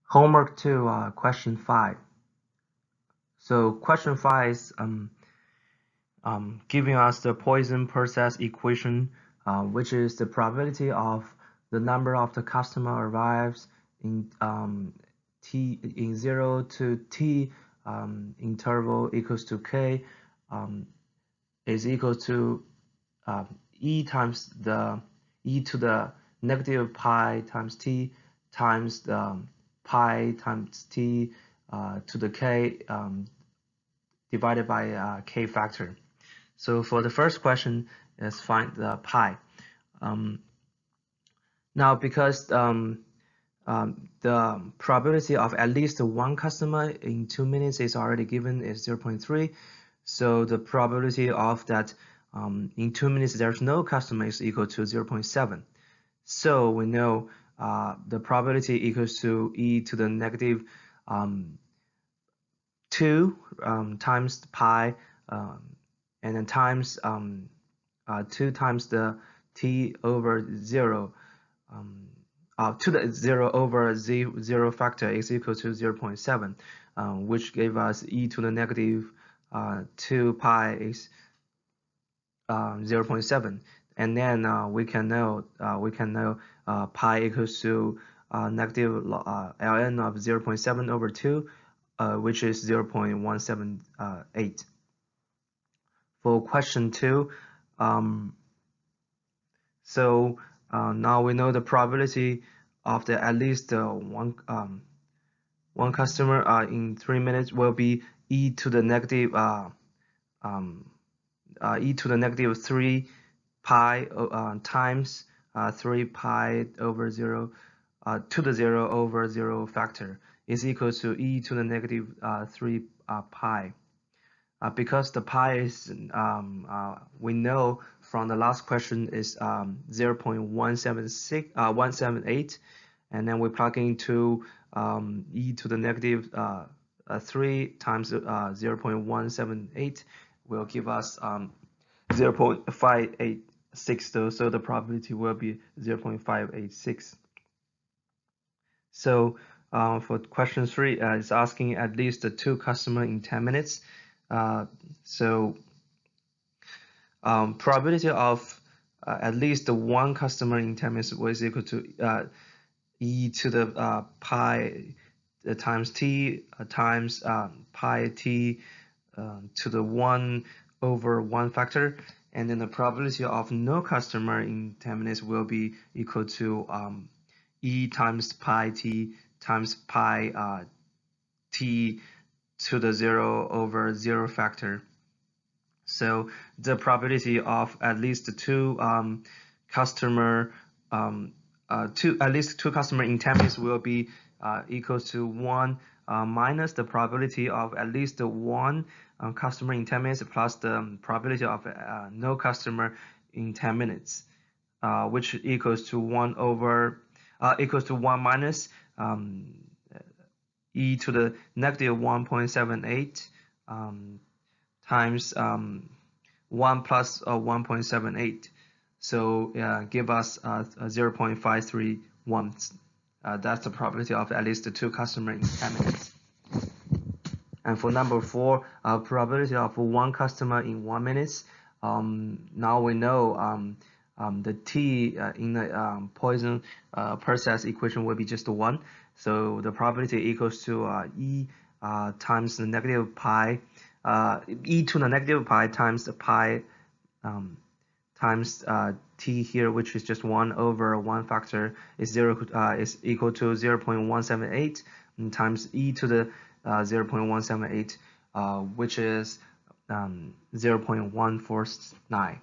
Homework 2, question 5. So question 5 is giving us the Poisson process equation, which is the probability of the number of the customer arrives in in 0 to t interval equals to k is equal to e times the e to the negative pi times t times the pi times t to the k divided by k factor. So for the first question, let's find the pi. Now, because the probability of at least one customer in 2 minutes is already given is 0.3, so the probability of that in 2 minutes there's no customer is equal to 0.7. So we know the probability equals to e to the negative 2 times the pi and then times 2 times the t over 0 to the 0 over 0 factor is equal to 0.7, which gave us e to the negative 2 pi is 0.7, and then we can know pi equals to negative ln of 0.7 over 2, which is 0.178. For question 2, now we know the probability of the at least one customer in 3 minutes will be e to the negative 3 pi times 3 pi over 0 to the 0 over 0 factor is equal to e to the negative 3 pi. Because the pi is we know from the last question is 0.178, and then we plug into e to the negative 3 times 0.178 will give us 0.586, so the probability will be 0.586. So for question 3, it's asking at least 2 customers in 10 minutes. Probability of at least one customer in 10 minutes was equal to e to the pi times t times pi t to the 1 over 1 factor, and then the probability of no customer in 10 minutes will be equal to e times pi t times pi t to the 0 over 0 factor. So the probability of at least two customer in 10 minutes will be equal to 1 minus the probability of at least one customer in 10 minutes plus the probability of no customer in 10 minutes, which equals to 1 minus e to the negative 1.78 times 1 plus 1.78, so give us 0.531. That's the probability of at least 2 customers in 10 minutes. And for number 4, probability of 1 customer in 1 minute. Now we know the t in the Poisson process equation will be just 1. So the probability equals to e times the negative pi, e to the negative pi times the pi times t here, which is just 1 over 1 factor, is equal to 0.178 times e to the 0.178, which is 0.149.